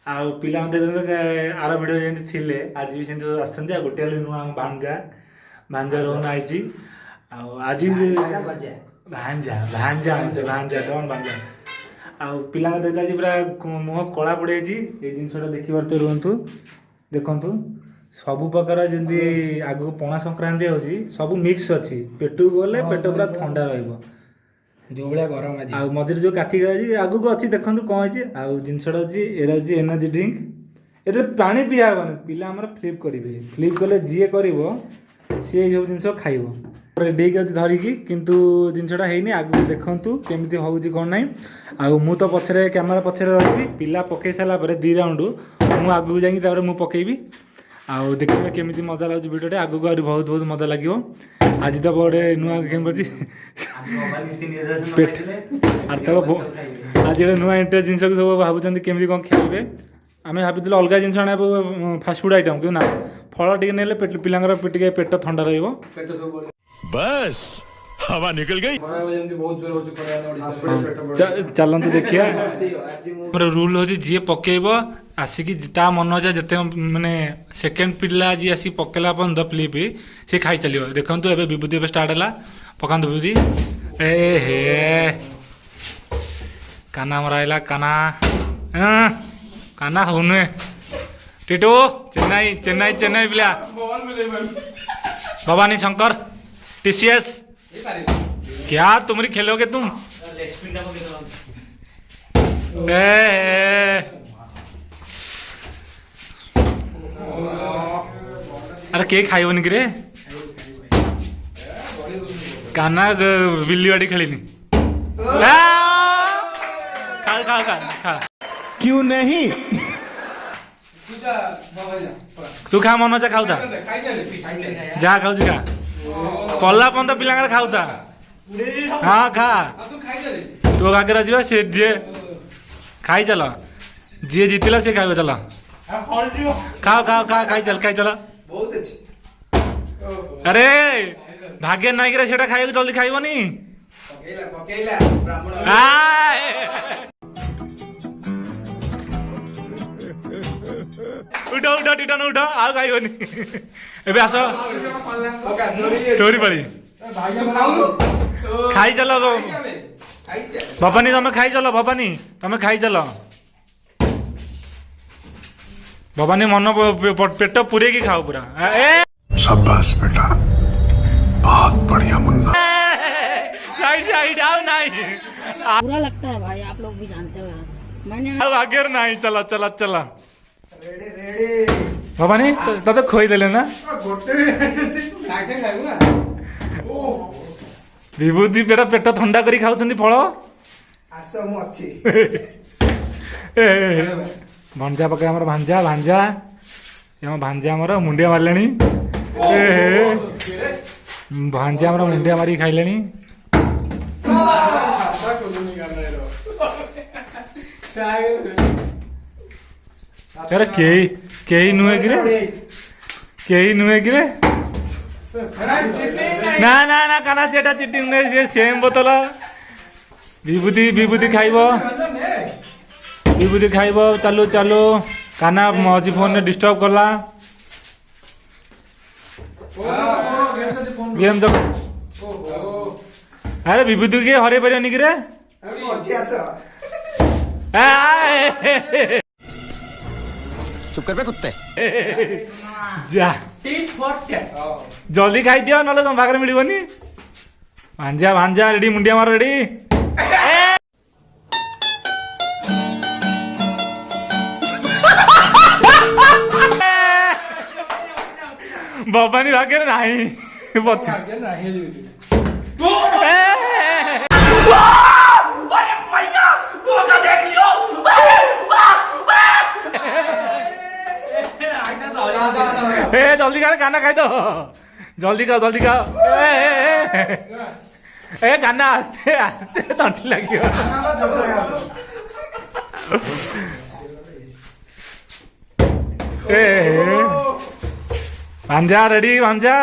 आउ पिला are video जमी थे आज भी सेमती आसछन्ती आ गोटे नुआ भांजा भांजा रोहन आईची आज भांजा भांजा भांजा डन भांजा आउ पिला आज पूरा मुह कला पड़े ये जिनसा देखी पारे रुहतु देखु सबु प्रकार जमी आग पणा संक्रांति होची सब मिक्स अच्छी पेट गले पेट पूरा ठंडा रहिबो जो भाया गरम आज आ मझे जो काठी आगू अच्छी देखो कौन है जिनसा एरा हूँ एनर्जी ड्रिंक ये पानी पिया हेनी पिला आम फ्लिप करेंगे फ्लिप कले जी कर सी सब जिन खाइब रेडी अच्छी धरिकी किंतु जिनसा है आगू देखु केमी हूँ कौन ना आउ तो पछरे कैमेरा पछरे रही पिला पकई सारापर 2 राउंड मुझे आगू जाकि मुझे पकेबी आउ देखिए केमी मजा लगे भिडियो आगू आज बहुत बहुत मजा लगे आज तो गोटे नुआ गेम कर आज गोटे नुआ इंटरेस्ट जिन सब भावुं केमी कौन खाइबे आम भाई अलग जिन आने फास्टफुड आइटम कि ना फल टे ने पिला पेट ठंडा बस हवा निकल गई। चलतु देखिए रूल हूँ जी पकेब आसिकी ता मन जा जिते माने सेकेंड पिला जी आसी पकेला पर्यंत फ्लिप सी खाई चलो देखु ए विभूति स्टार्ट है पकात विभूति ए हे काना मरा काना काना हो नुहे टीटू चेन्नई चेन्नई चेन्नई पिला भवानी शंकर टीसीएस क्या तुमरी खेलोगे तुम अरे के खाइबनी कि काना बिल्ली बाड़ी खेली खा खा खा खा क्यों नहीं तू खा मन खाऊ था जहाँ खाऊ खा पल्ला पर्यंत पिला खाऊ था हाँ खा तो आगे जा सी जी खाई चल जी जीतला सी खाइब चल खाओ खाओ खा खाई चल अरे भाग्य नाई कि खाई जल्दी खाइबनी उठ उठ टिटन उठ आउ खाइबनी एबे आस तोरी पड़ी खाई चल भवानी तुम खाई चल भवानी तुम खाई चल भवानी मन पेट पूरे की खाओ पूरा शाबाश बेटा बहुत बढ़िया मुन्ना साइड साइड आओ नहीं बुरा लगता है भाई आप लोग भी जानते हो मैंने अब आगे नहीं चला चला चला भवानी तो खोई देले ना विभूति पेट पेट ठंडा करी खाऊछंती फल भांजा पके हमर भांजा भांजा हम भांजा हमर मुंडिया मारलेनी भांजा हमर मुंडिया मारी खाइलेनी अरे केही नुहे कि ना ना ना काना सेटा चिटिंग ने सेम बोतल विभूति विभूति खाइब चालू चालू काना मजी फोन ने डिस्टर्ब करला गेम जब अरे विभूति के हरे पारे कि चुप कर बे कुत्ते जा जल्दी खाई दियो ना तुम पाखे मिलनी भांजा भांजा रेडी मुंडिया मार रेडी भवानी भाग्य नहीं जल्दी खा खाना खाई दो जल्दी खाओ ए खाना आस्ते आस्ते तंटी लगे भांजा रेडी भांजा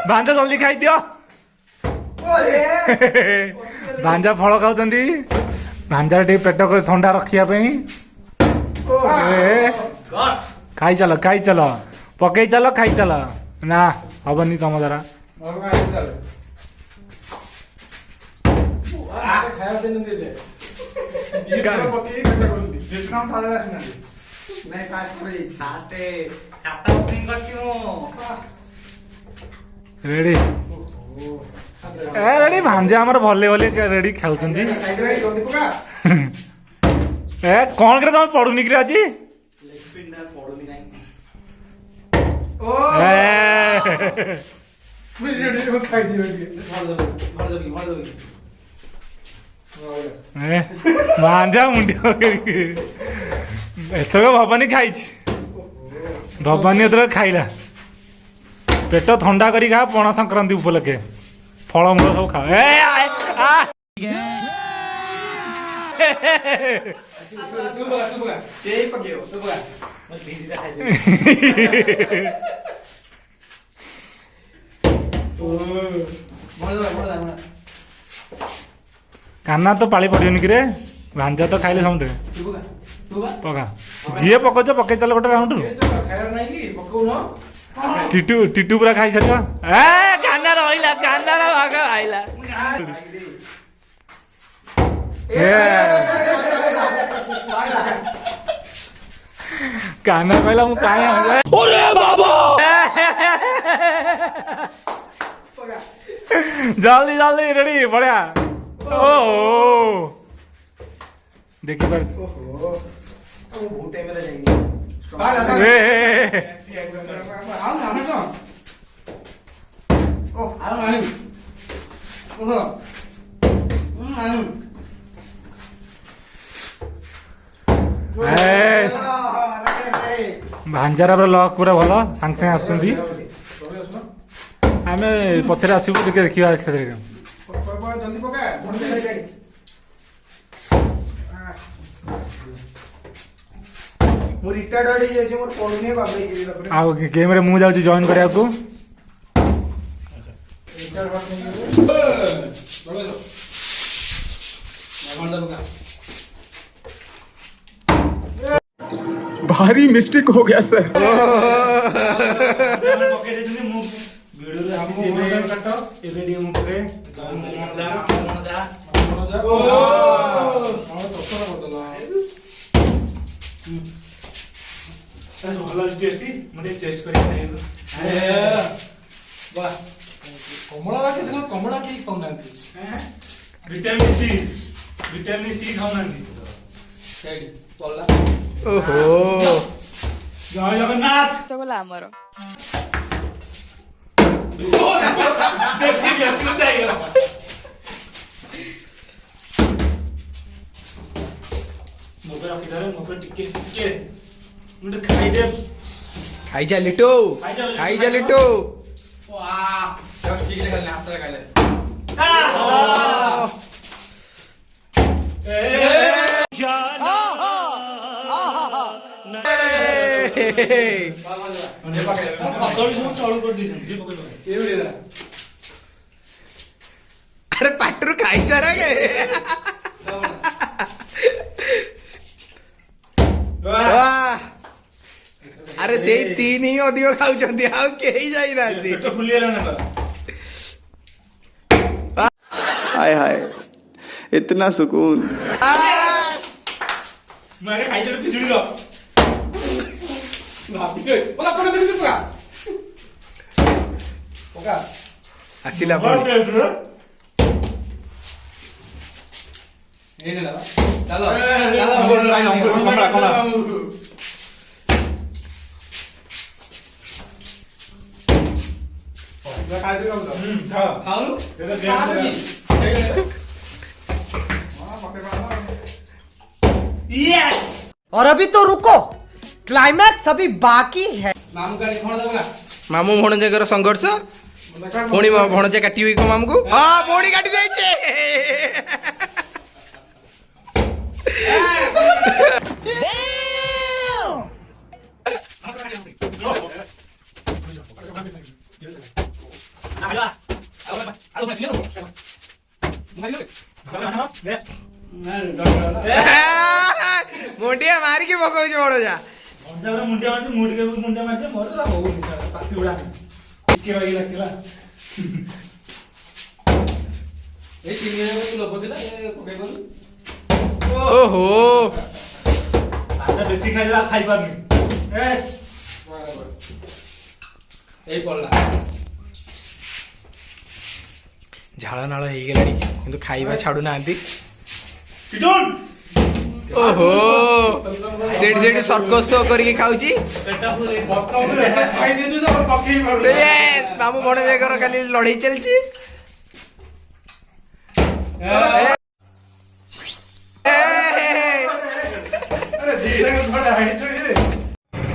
भांजा जल्दी खाई दियो भांजा फल खाऊंगी भांजा टे पेट को ठंडा रखिया खाई चल पकई चल खाई चल ना हबनी तुम द्वारा रेडी रेडी भांजा आमर भले भले रेडी खाऊछंती ए कौन करे तुम पड़ुनी कि आज भांजा मुंडी एथर भवानी खाई भवानी एथर खाइला पेट ठंडा करी खा पणा संक्रांति उपलक्षे फलमूल सब खा काना तो पाली पड़ियोनी कि रे भांजा तो खाइले समझे पका जी पकौच पकई चल गोटे राउंड टिटू टिटू पूरा खाई सारी काना रहा काना भाग आइला काना कहला मु काहे अरे बाबा जल्दी जल्दी रेडी बढ़िया ओ देखी पर भांजार लक पूरा भल सांगे सांगे आसुंदी आमे पछरे आसीबु देखि देखिबा क्षेत्र मु रिटायर्ड होई जे मोर पढुने बाबे जे तबरे आ गेम रे मु जाउची जॉइन करिया को भारी मिस्टेक हो गया सर कमला के कमला के खाऊना विटामिन सी खाऊनांती ओहो जय जगन्नाथ ଗଲା ଆମର बेसी बेसी चाहिए मोबे रखी धरे मोबे टिके टिके मुंडे खाई दे खाई जा लिटो वाह जस्ट ठीक ले खाली हाथ से खाइले अरे पाटरू खाई सारा के वाह अरे से तीन ही अधिक खाऊचंती आ केही जाई नांती हाय हाय इतना सुकून मारे खाई दे पिजुड़ी लो आसिला और अभी तो रुको क्लाइमैक्स अभी बाकी है मामू भणजेकर संघर्ष पुणी भणजे काटिबे को मामू को हां पुणी काटी जाई छे ମୁଣ୍ଡିଆ ମାରିକି ପକଉଛି ଭଣଜା। ଭଣଜା ମୁଣ୍ଡିଆ ମାରିଛି, ମୁଁ ଟିକେ ମୁଣ୍ଡିଆ ମାରିଛି, ମୋର ତ ହଉନି ପାଟି ଗୁଡା ଟିକେ ରହିକି ରଖିଲା। ଏଇ ଚିନି ତୁ ଲୋକ ଥିଲା ପକେଇ କଲୁ। ଓହୋ ବେଶୀ ଖାଇଦେଲା ଆଉ ଖାଇପାରୁନି। ଏଇ ପଡିଲା। ଝାଳ ନାଳ ହେଇଗଲାଣି କିନ୍ତୁ ଖାଇବା ଛାଡୁନାହାନ୍ତି। ଚିଟୁନ ଓହୋ ସେଠି ସେଠି ସର୍କସ ଶୋ କରିକି ଖାଉଛି। ଖାଇଦେଇଛୁ ତ ପକେଇ ପାରୁନି। Yes, ମାମୁ ଭଣଜାଙ୍କର କାଲି ଲଢେଇ ଚାଲିଛି।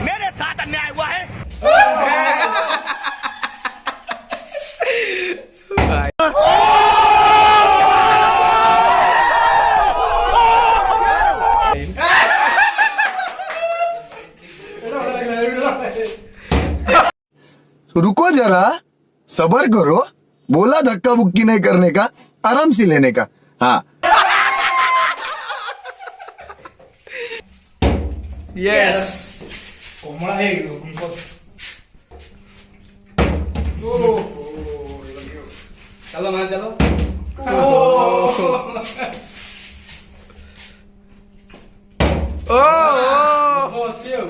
मेरे साथ अन्याय हुआ है। रुको जरा, सबर करो। बोला धक्का बुक्की नहीं करने का, आराम से लेने का। हाँ Yes. କମଳା ହେଇଗଲ। ଚାଲ ମା ଚାଲ। ଓ ଅଛି ଆଉ।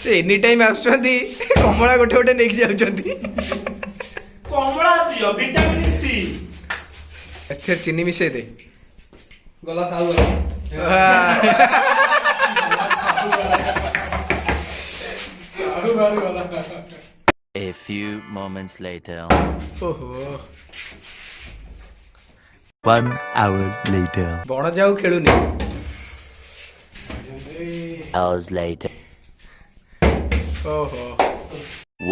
ସେ ଏନି ଟାଇମ୍ ଆସୁଛନ୍ତି, କମଳା ଗୋଟେ ଗୋଟେ ନେଇକି ଯାଉଛନ୍ତି। କମଳା ପ୍ରିୟ ଭିଟାମିନ ସି। ଏଥିରେ ଚିନି ମିଶେଇ ଦେ। ଗଲା ସାଉ ଗଲା। ସାଉ ବାହାରି ଗଲା। A few moments later. ଓହୋ 1 hour later. ଭଣଜା ଆଉ ଖେଳୁନି। Hours later. ଓହୋ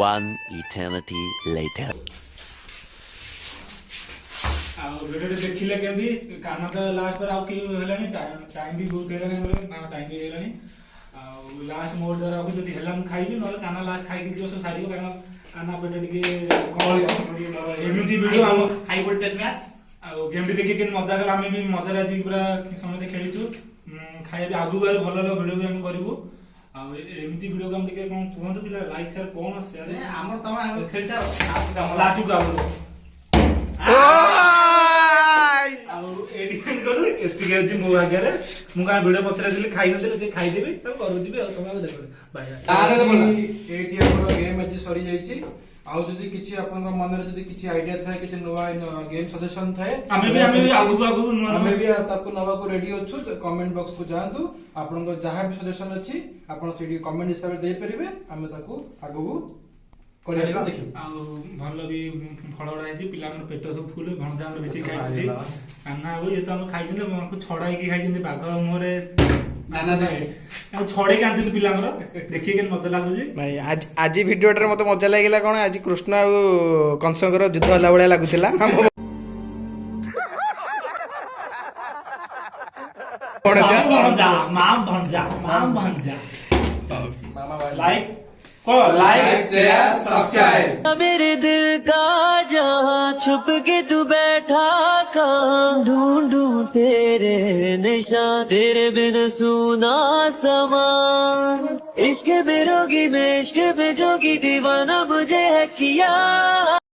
1 eternity later. ଆଉ ଭିଡିଓ ଦେଖିଲେ କେମିତି କାନ ତ ଲାଷ୍ଟ ପରେ ଆଉ କେହି ହେଲାନି। ଟାଇମ ବି ବହୁତ ହେଲାନି, ଟାଇମ ବି ହେଇଗଲାଣି। ଆଉ ଲାଷ୍ଟ ମୋଡ ଦ୍ୱାରା ଆଉ ଯଦି ହେଲା ମୁଁ ଖାଇବି, ନହେଲେ କାନ ଲାଷ୍ଟ ଖାଇକି ଯିବ ସବୁ ସାରିବ। କାରଣ କାନ ପେଟ ଟିକେ କଣ ଏମିତି ଭିଡିଓ ଆମ ହାଇ ଭୋଲ୍ଟେଜ ମ୍ୟାଚ୍ ଆଉ ଗେମ୍ ବି ଦେଖି କେମିତି ମଜା କଲା। ଆମେ ବି ମଜାରେ ଆଜି ପୁରା ସମସ୍ତେ ଖେଳିଛୁ। ଖାଇବା ଆଗକୁ ଗଲେ ଭଲ ଭଲ ଭିଡିଓ ବି ଆମେ କରିବୁ। ଆଉ ଏମିତି ଭିଡିଓ ଆମେ ଟିକେ କଣ କୁହନ୍ତୁ ପିଲା, ଲାଇକ୍ ସେୟାର କଣ ସେୟାର ଆମର ତମେ ଲାଷ୍ଟକୁ ଆଗରୁ ଓଏ! ଆଉ ଏଡିଟିଂ କରୁ। ଏତିକି ଅଛି ମୋ ଆଗରେ। ମୁଁ କାହା ଭିଡିଓ ପଛରେ ଥିଲି ଖାଇନଥିଲି, ଟିକେ ଖାଇଦେବି ତାକୁ କରୁଥିବି। ଆଉ ତମେ ଦେଖ ବାଇ। ଏଇଠି ଆମର ଗେମ୍ ଆଜି ସରିଯାଇଛି। ଆଉ ଯଦି କିଛି ଆପଣଙ୍କ ମନରେ ଯଦି କିଛି ଆଇଡିଆ ଥାଏ, କିଛି ନୂଆ ଗେମ୍ ସଜେସନ ଥାଏ, ଆମେ ବି ଆଗକୁ ନୂଆ ଆମେ ବି ତାକୁ ନବାକୁ ରେଡି ଅଛୁ। କମେଣ୍ଟ ବକ୍ସ କୁ ଯାଆନ୍ତୁ, ଆପଣଙ୍କ ଯାହା ବି ସଜେସନ ଅଛି ଆପଣ ସେଇଠି କମେଣ୍ଟ ହିସାବରେ ଦେଇପାରିବେ। ଆମେ ତାକୁ ଆଗକୁ କରିବାକୁ ଦେଖିବୁ। ଆଉ ଭଲ ବି ଫଳ ଗୁଡା ହେଇଛି। ପିଲାଙ୍କର ପେଟ ସବୁ ଫୁଲ। ଭଣଜା ଆମର ବେଶୀ ଖାଇଛନ୍ତି। କାହ୍ନା ଆଉ ଇଏ ତ ଆମର ଖାଇଛନ୍ତି, ଛଡା ହେଇକି ଖାଇଛନ୍ତି। ବାଘ ମୁହଁରେ ଆଉ ଛଡେଇକି ଆଣିଛନ୍ତି ପିଲାଙ୍କର। ଦେଖିକି କେମିତି ମଜା ଲାଗୁଛି। ଭାଇ ଆଜି ଭିଡିଓଟାରେ ମତେ ମଜା ଲାଗିଲା କଣ, ଆଜି କୃଷ୍ଣ ଆଉ କଂସଙ୍କର ଯୁଦ୍ଧ ହେଲା ଭଳିଆ ଲାଗୁଥିଲା। Like like share subscribe. मेरे दिल का जहाँ छुप के तू बैठा कहाँ ढूंढूं तेरे निशान, तेरे बिन सुना समा। इश्क में रोगी में इश्क में जोगी दीवाना मुझे है किया।